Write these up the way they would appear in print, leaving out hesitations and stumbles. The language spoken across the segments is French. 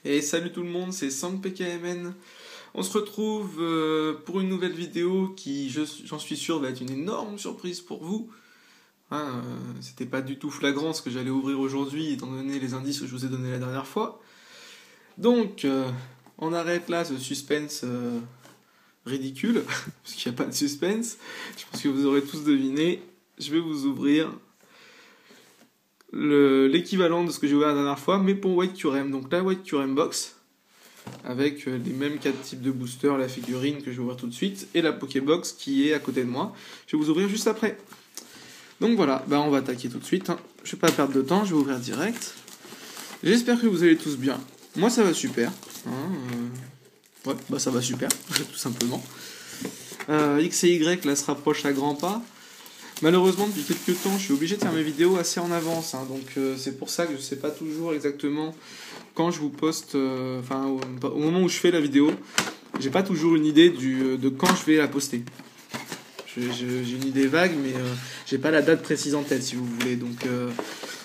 Et salut tout le monde, c'est SangPKMN. On se retrouve pour une nouvelle vidéo qui, j'en suis sûr, va être une énorme surprise pour vous. C'était pas du tout flagrant ce que j'allais ouvrir aujourd'hui, étant donné les indices que je vous ai donnés la dernière fois. Donc, on arrête là ce suspense ridicule, parce qu'il n'y a pas de suspense. Je pense que vous aurez tous deviné. Je vais vous ouvrir l'équivalent de ce que j'ai ouvert la dernière fois, mais pour White QRM. Donc la White QRM Box, avec les mêmes 4 types de boosters, la figurine que je vais ouvrir tout de suite, et la Pokébox qui est à côté de moi. Je vais vous ouvrir juste après. Donc voilà, on va attaquer tout de suite. Je vais pas perdre de temps, je vais ouvrir direct. J'espère que vous allez tous bien. Moi ça va super. Ça va super, tout simplement. X et Y là se rapprochent à grands pas. Malheureusement, depuis quelques temps, je suis obligé de faire mes vidéos assez en avance, donc c'est pour ça que je sais pas toujours exactement quand je vous poste, au moment où je fais la vidéo, j'ai pas toujours une idée de quand je vais la poster. J'ai une idée vague, mais j'ai pas la date précise en tête, si vous voulez, donc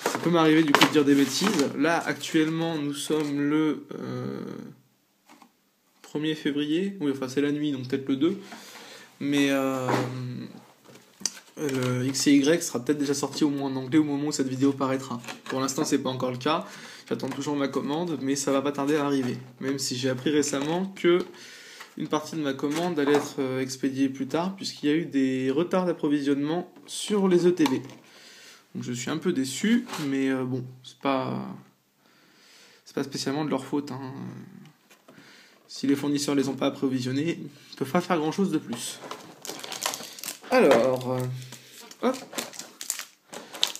ça peut m'arriver du coup de dire des bêtises. Là, actuellement, nous sommes le 1er février, oui, enfin c'est la nuit, donc peut-être le 2, mais... le X et Y sera peut-être déjà sorti au moins en anglais au moment où cette vidéo paraîtra. Pour l'instant, c'est pas encore le cas. J'attends toujours ma commande, mais ça va pas tarder à arriver. Même si j'ai appris récemment que une partie de ma commande allait être expédiée plus tard, puisqu'il y a eu des retards d'approvisionnement sur les ETB. Donc je suis un peu déçu, mais bon, c'est pas spécialement de leur faute. Si les fournisseurs les ont pas approvisionnés, ils peuvent pas faire grand-chose de plus. Alors, hop,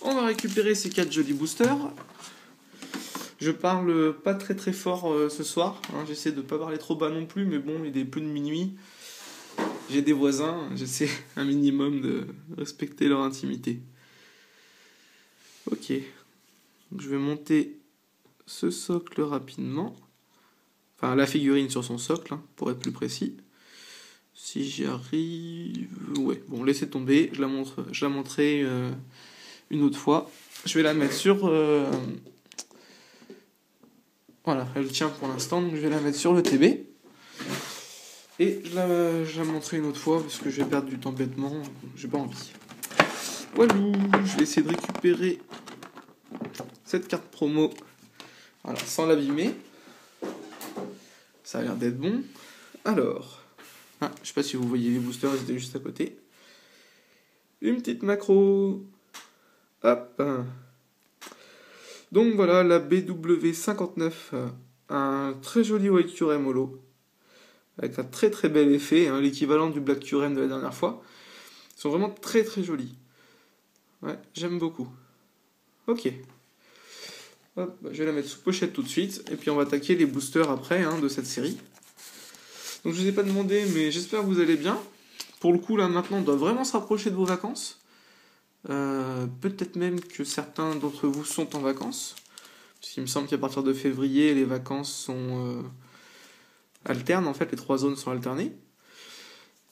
on va récupérer ces 4 jolis boosters. Je parle pas très fort ce soir, j'essaie de pas parler trop bas non plus, mais bon, il est plus de minuit. J'ai des voisins, j'essaie un minimum de respecter leur intimité. Ok, donc je vais monter ce socle rapidement. Enfin, la figurine sur son socle, pour être plus précis. Si j'y arrive... Ouais, bon, laissez tomber, je la montrerai une autre fois. Je vais la mettre sur... Voilà, elle tient pour l'instant, donc je vais la mettre sur le TB. Et je la montrerai une autre fois, parce que je vais perdre du temps bêtement, j'ai pas envie. Voilà, je vais essayer de récupérer cette carte promo, voilà, sans l'abîmer. Ça a l'air d'être bon. Alors... je sais pas si vous voyez les boosters, ils étaient juste à côté. Une petite macro. Hop. Donc voilà, la BW59, un très joli White QRM holo, avec un très bel effet, l'équivalent du Black QRM de la dernière fois. Ils sont vraiment très jolis. Ouais, j'aime beaucoup. Ok. Hop, je vais la mettre sous pochette tout de suite, et puis on va attaquer les boosters après de cette série. Donc je vous ai pas demandé, mais j'espère que vous allez bien. Pour le coup, là maintenant, on doit vraiment se rapprocher de vos vacances. Peut-être même que certains d'entre vous sont en vacances. Parce qu'il me semble qu'à partir de février, les vacances sont alternes. En fait, les 3 zones sont alternées.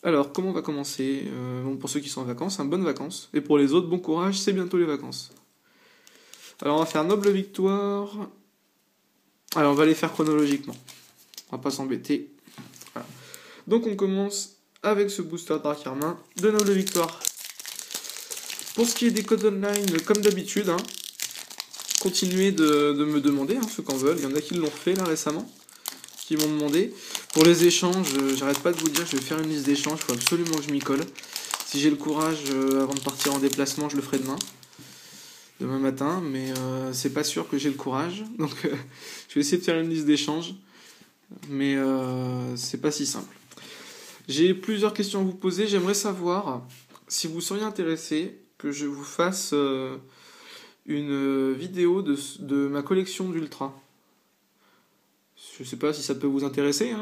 Alors, comment on va commencer pour ceux qui sont en vacances, bonnes vacances. Et pour les autres, bon courage, c'est bientôt les vacances. Alors, on va faire Noble Victoire. Alors, on va les faire chronologiquement. On va pas s'embêter. Voilà. Donc, on commence avec ce booster Dark Armin de Noble Victoire. Pour ce qui est des codes online, comme d'habitude, continuez de me demander, ceux qui en veulent. Il y en a qui l'ont fait là récemment, qui m'ont demandé. Pour les échanges, j'arrête pas de vous dire, je vais faire une liste d'échanges, il faut absolument que je m'y colle. Si j'ai le courage, avant de partir en déplacement, je le ferai demain matin, mais c'est pas sûr que j'ai le courage. Donc je vais essayer de faire une liste d'échanges, mais c'est pas si simple. J'ai plusieurs questions à vous poser, j'aimerais savoir si vous seriez intéressé que je vous fasse une vidéo de ma collection d'Ultra. Je sais pas si ça peut vous intéresser,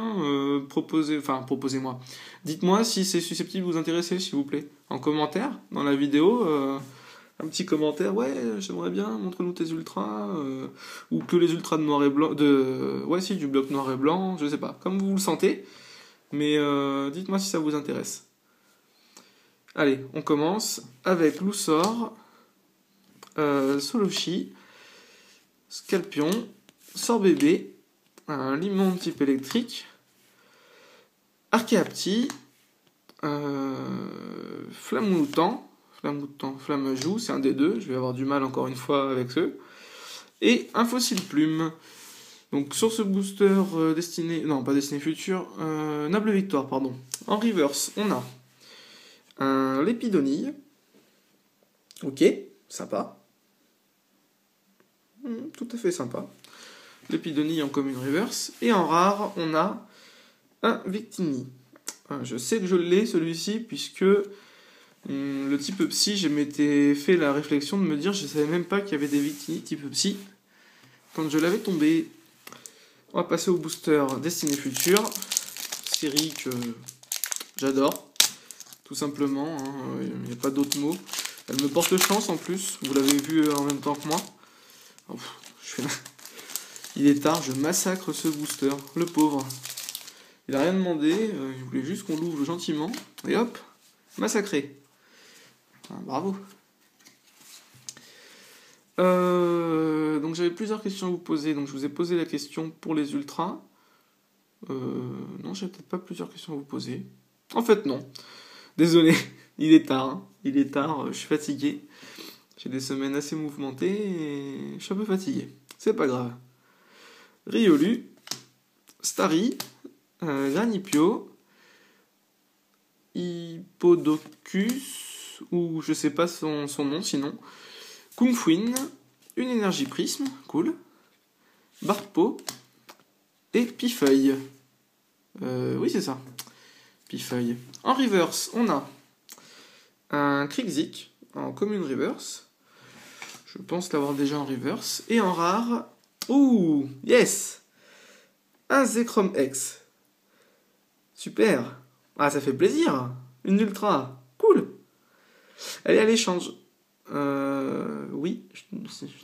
proposez-moi. Dites-moi si c'est susceptible de vous intéresser, s'il vous plaît. En commentaire, dans la vidéo, un petit commentaire, ouais, j'aimerais bien, montre-nous tes ultras, ou que les ultras de noir et blanc, du bloc noir et blanc, je sais pas, comme vous le sentez, mais dites-moi si ça vous intéresse. Allez, on commence avec Loussor, Soloshi, Scalpion, Sorbébé, un limon type électrique, Archaeapti, Flamoutant, Flammajou, c'est un des deux, je vais avoir du mal encore une fois avec eux, et un fossile plume. Donc sur ce booster pas destiné futur, Noble Victoire, pardon. En reverse, on a un Lépidonille, ok, sympa, tout à fait sympa. Lépidonille en commune reverse, et en rare, on a un Victini. Je sais que je l'ai celui-ci, puisque le type Psy, je m'étais fait la réflexion de me dire, je savais même pas qu'il y avait des Victini type Psy quand je l'avais tombé. On va passer au booster Destiné Future, série que j'adore, tout simplement, il n'y a pas d'autre mot. Elle me porte chance en plus, vous l'avez vu en même temps que moi. Il est tard, je massacre ce booster, le pauvre. Il a rien demandé, il voulait juste qu'on l'ouvre gentiment, et hop, massacré. Bravo. Donc j'avais plusieurs questions à vous poser, donc je vous ai posé la question pour les ultras. Non, j'ai peut-être pas plusieurs questions à vous poser. En fait, non. Désolé, il est tard, je suis fatigué. J'ai des semaines assez mouvementées et je suis un peu fatigué. C'est pas grave. Riolu, Starry, Granipio, Hippodocus, ou je sais pas son nom sinon, Kungfuin, une énergie prisme, cool, Barpo, et Pifeuille. Oui, c'est ça. Pifeuille. En reverse, on a un Krixik en commune reverse. Je pense l'avoir déjà en reverse. Et en rare, ouh, yes, un Zekrom X. Super. Ah, ça fait plaisir. Une ultra. Cool. Elle est à l'échange. Oui, je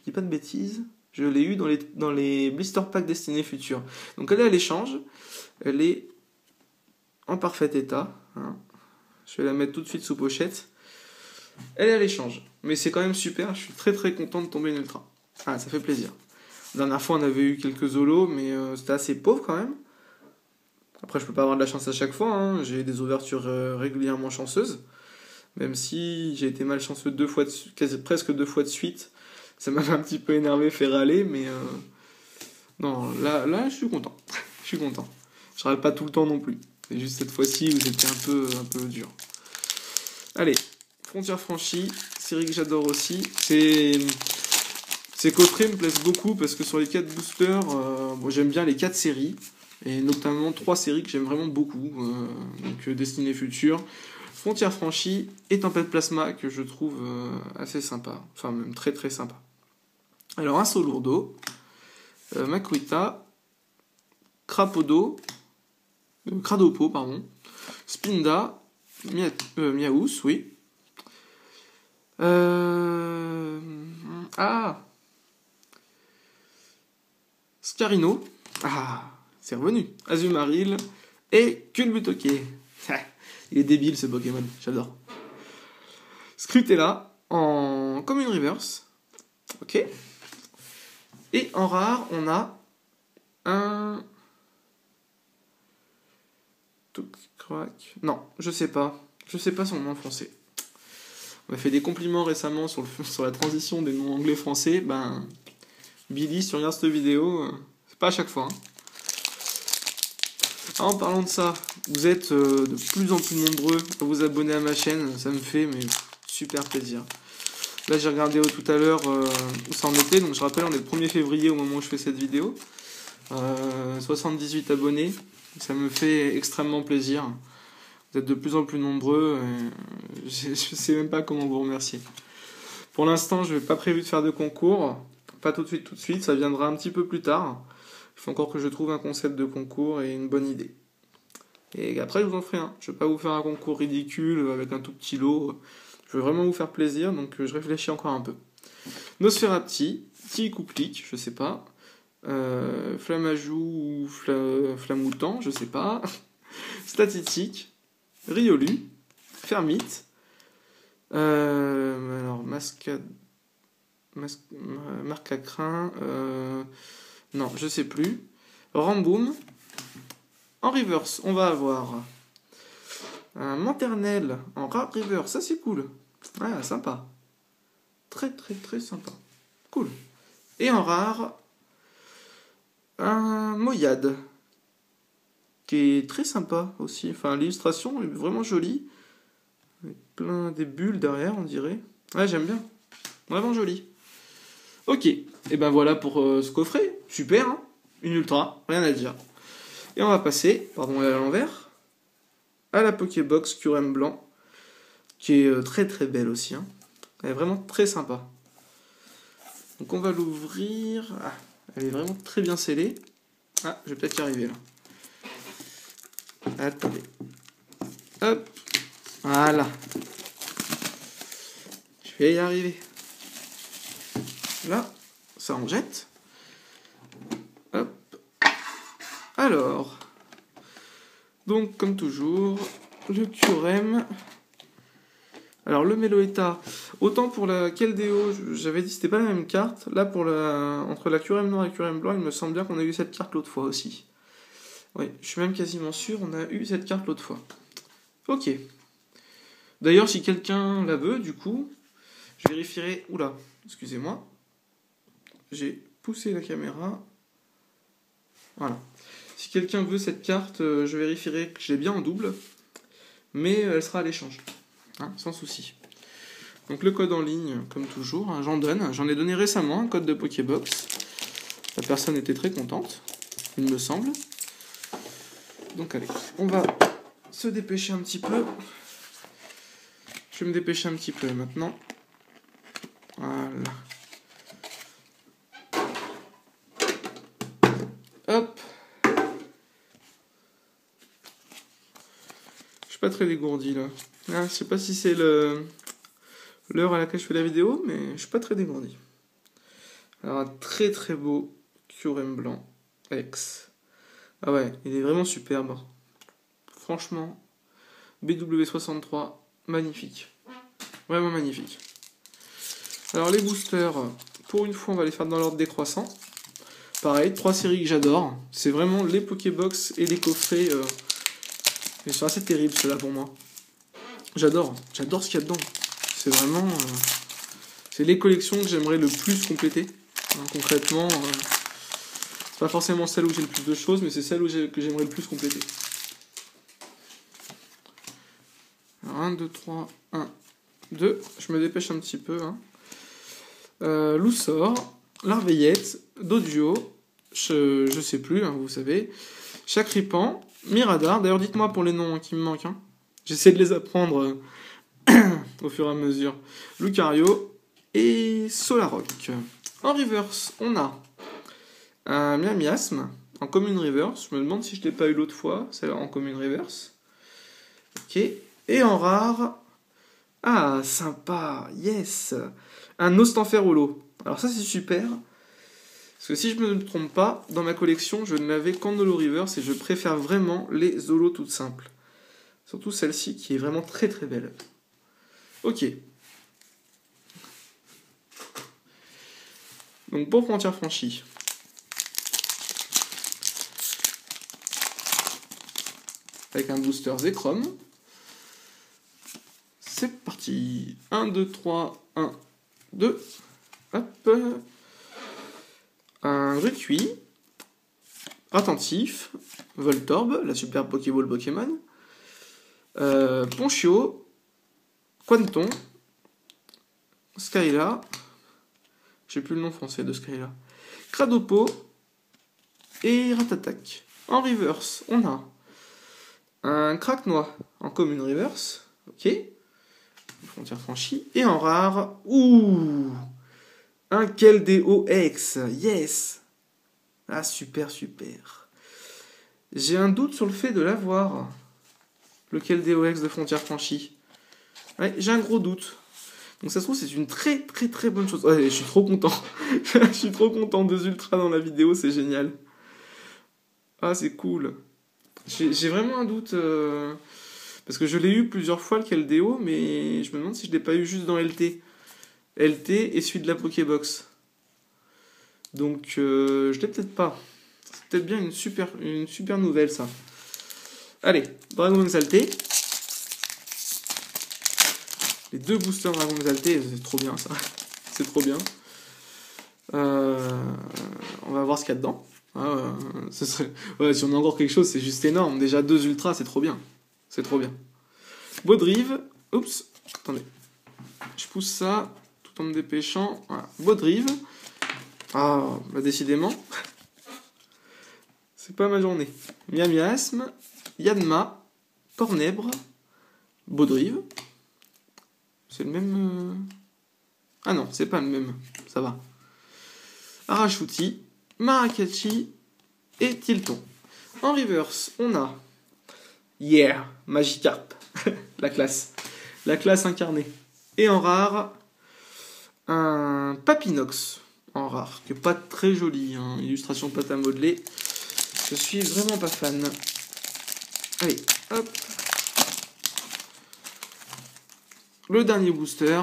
dis pas de bêtises. Je l'ai eu dans les blister packs destinés futurs. Donc elle est à l'échange. Elle est en parfait état. Je vais la mettre tout de suite sous pochette. Elle est à l'échange. Mais c'est quand même super. Je suis très très content de tomber une ultra. Ah, ça fait plaisir. La dernière fois, on avait eu quelques holos, mais c'était assez pauvre quand même. Après, je peux pas avoir de la chance à chaque fois. J'ai des ouvertures régulièrement chanceuses. Même si j'ai été malchanceux presque 2 fois de suite. Ça m'avait un petit peu énervé, fait râler, mais non, là, je suis content. Je suis content. Je râle pas tout le temps non plus. C'est juste cette fois-ci où c'était un peu dur. Allez, Frontières franchies, série que j'adore aussi. Ces coffrets me plaisent beaucoup parce que sur les 4 boosters, j'aime bien les 4 séries. Et notamment 3 séries que j'aime vraiment beaucoup. Donc Destinée Future, Frontières franchies et Tempête Plasma que je trouve assez sympa. Enfin, même très très sympa. Alors, un Solourdo, Makuita, Cradopo, pardon, Spinda, Miaous, oui. Scarino, c'est revenu. Azumarill et Culbutoke. Il est débile ce Pokémon, j'adore. Scrutella en commune reverse. Ok. Et en rare, on a un... Non, je sais pas. Je sais pas son nom français. On m'a fait des compliments récemment sur la transition des noms anglais-français. Billy, si tu regardes cette vidéo, c'est pas à chaque fois. En parlant de ça, vous êtes de plus en plus nombreux à vous abonner à ma chaîne. Ça me fait super plaisir. Là, j'ai regardé tout à l'heure où ça en était. Donc, je rappelle, on est le 1er février au moment où je fais cette vidéo. 78 abonnés. Ça me fait extrêmement plaisir. Vous êtes de plus en plus nombreux. Je sais même pas comment vous remercier. Pour l'instant, je n'ai pas prévu de faire de concours. Pas tout de suite. Ça viendra un petit peu plus tard. Il faut encore que je trouve un concept de concours et une bonne idée. Et après, je vous en ferai un. Je ne vais pas vous faire un concours ridicule avec un tout petit lot. Je veux vraiment vous faire plaisir, donc je réfléchis encore un peu. Nosferapti, Tikouklik, je sais pas. Flammajou ou Flamoutant, je sais pas. Statitique, Riolu, Fermite. Alors, Marcacrin. Non, je sais plus. Ramboom. En reverse, on va avoir un Maternelle en rare reverse. Ça, c'est cool. Ah, sympa. Très, très, très sympa. Cool. Et en rare, un Moyade. Qui est très sympa aussi. Enfin, l'illustration est vraiment jolie. Avec plein des bulles derrière, on dirait. Ouais, j'aime bien. Vraiment joli. Ok. Et ben voilà pour ce coffret. Super, hein. Une ultra. Rien à dire. Et on va passer, pardon, à l'envers, à la Pokébox Kyurem blanc. Qui est très très belle aussi. Hein. Elle est vraiment très sympa. Donc on va l'ouvrir. Ah, elle est vraiment très bien scellée. Ah, je vais peut-être y arriver là. Attendez. Hop. Voilà. Je vais y arriver. Là, ça en jette. Hop. Alors. Donc, comme toujours, le Kyurem. Alors, le Meloetta. Autant pour la Keldeo, j'avais dit que c'était pas la même carte. Là, pour entre la Kyurem noire et Kyurem blanc, il me semble bien qu'on a eu cette carte l'autre fois aussi. Oui, je suis même quasiment sûr, on a eu cette carte l'autre fois. Ok. D'ailleurs, si quelqu'un la veut, du coup, je vérifierai... Oula, excusez-moi. J'ai poussé la caméra. Voilà. Si quelqu'un veut cette carte, je vérifierai que je l'ai bien en double. Mais elle sera à l'échange. Hein, sans souci. Donc le code en ligne, comme toujours, hein, j'en donne. J'en ai donné récemment un code de Pokébox. La personne était très contente, il me semble. Donc allez, on va se dépêcher un petit peu. Je vais me dépêcher un petit peu maintenant. Voilà. Hop. Je suis pas très dégourdi là. Ah, je sais pas si c'est l'heure à laquelle je fais la vidéo, mais je suis pas très dégourdi. Alors un très très beau Kyurem blanc X. Ah ouais, il est vraiment superbe. Franchement, BW63, magnifique. Vraiment magnifique. Alors les boosters, pour une fois on va les faire dans l'ordre décroissant. Pareil, 3 séries que j'adore. C'est vraiment les Pokébox et les coffrets. Ils sont assez terribles ceux-là pour moi. J'adore ce qu'il y a dedans. C'est vraiment... c'est les collections que j'aimerais le plus compléter. Hein, concrètement, c'est pas forcément celle où j'ai le plus de choses, mais c'est celle que j'aimerais le plus compléter. Alors, 1, 2, 3, 1, 2. Je me dépêche un petit peu. Hein. Loussor, Larveillette, Doduo, je sais plus, hein, vous savez, Chakripan, Miradar. D'ailleurs, dites-moi pour les noms qui me manquent. Hein. J'essaie de les apprendre au fur et à mesure. Lucario et Solarock. En reverse, on a un Miasme en commune reverse. Je me demande si je ne l'ai pas eu l'autre fois, celle en commune reverse. Ok. Et en rare, ah, sympa, yes, un Ostanfer holo. Alors ça, c'est super. Parce que si je ne me trompe pas, dans ma collection, je ne l'avais qu'en holo reverse et je préfère vraiment les holos toutes simples. Surtout celle-ci qui est vraiment très très belle. Ok. Donc pour Frontière franchie. Avec un booster Zekrom. C'est parti. 1, 2, 3, 1, 2. Hop. Un Recuit. Attentif. Voltorb, la super Pokéball Pokémon. Ponchio. Quanton. Skyla. Je sais plus le nom français de Skyla. Cradopo. Et Ratatak. En reverse, on a un Cracknois en commune reverse. Ok. Frontière franchie. Et en rare, un Keldeo X. Yes. Ah, super, super. J'ai un doute sur le fait de l'avoir. Le Keldeo X de Frontière franchie. Ouais, j'ai un gros doute. Donc ça se trouve, c'est une très très très bonne chose. Ouais, je suis trop content. Je suis trop content. 2 ultras dans la vidéo, c'est génial. Ah, c'est cool. J'ai vraiment un doute. Parce que je l'ai eu plusieurs fois le Keldeo, mais je me demande si je l'ai pas eu juste dans LT. LT et celui de la Pokébox. Donc je l'ai peut-être pas. peut-être bien une super nouvelle, ça. Allez, Dragon Exalté. Les 2 boosters Dragon Exalté, c'est trop bien, ça. C'est trop bien. On va voir ce qu'il y a dedans. Ce serait... ouais, si on a encore quelque chose, c'est juste énorme. Déjà 2 ultras, c'est trop bien. C'est trop bien. Baudrive. Oups, attendez. Je pousse ça tout en me dépêchant. Voilà. Baudrive. Ah, bah décidément. C'est pas ma journée. Miasme. Yanma. Cornèbre. Baudrive. C'est le même... Ah non, c'est pas le même. Ça va. Arachuti, Marakachi et Tilton. En reverse, on a Magikarp, la classe incarnée. Et en rare, un Papinox en rare, qui est pas très joli, hein. Illustration pâte à modeler. Je suis vraiment pas fan. Allez, hop. Le dernier booster.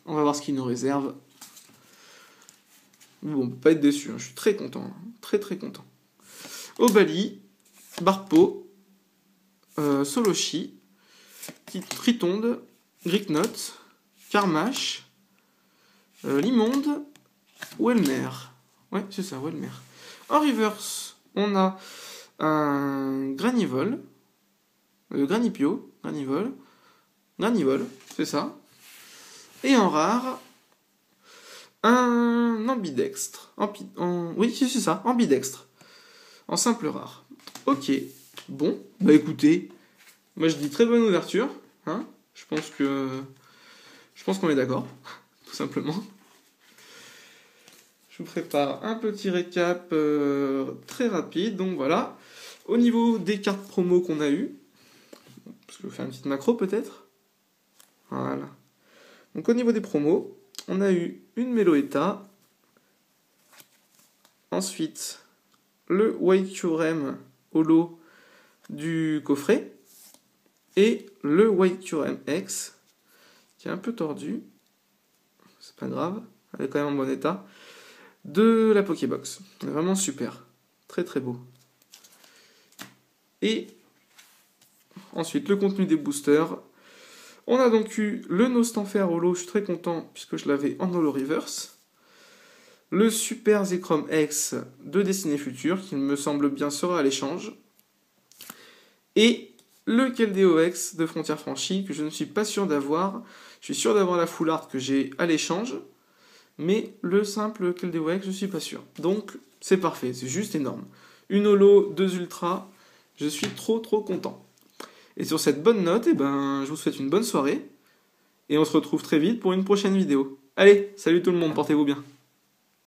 On va voir ce qu'il nous réserve. Bon, on peut pas être déçu, hein. Je suis très content. Hein. Très très content. Obali, Barpo, Soloshi, Tritonde, Gricknot, Karmash, Limonde, Welmer. Ouais, c'est ça, Welmer. En reverse, on a un Granivol, Granipio, Granivol, c'est ça. Et en rare, un ambidextre. Oui, c'est ça, ambidextre. En simple rare. Ok. Bon, bah écoutez, moi je dis très bonne ouverture. Hein, je pense qu'on est d'accord, tout simplement. Je vous prépare un petit récap très rapide. Donc voilà. Au niveau des cartes promo qu'on a eues, parce que je vais faire une petite macro peut-être. Voilà. Donc au niveau des promos, on a eu une Meloetta, ensuite le Waikyurem holo du coffret, et le Waikyurem X, qui est un peu tordu, c'est pas grave, elle est quand même en bon état, de la Pokébox. Vraiment super, très très beau. Et ensuite le contenu des boosters. On a donc eu le Nostanfer holo, je suis très content puisque je l'avais en holo reverse. Le Super Zekrom X de Destinée Future, qui me semble bien sera à l'échange. Et le Keldeo X de Frontières Franchies, que je ne suis pas sûr d'avoir. Je suis sûr d'avoir la full art que j'ai à l'échange. Mais le simple Keldeo X, je suis pas sûr. Donc c'est parfait, c'est juste énorme. Une holo, 2 ultras, je suis trop content. Et sur cette bonne note, je vous souhaite une bonne soirée. Et on se retrouve très vite pour une prochaine vidéo. Allez, salut tout le monde, portez-vous bien.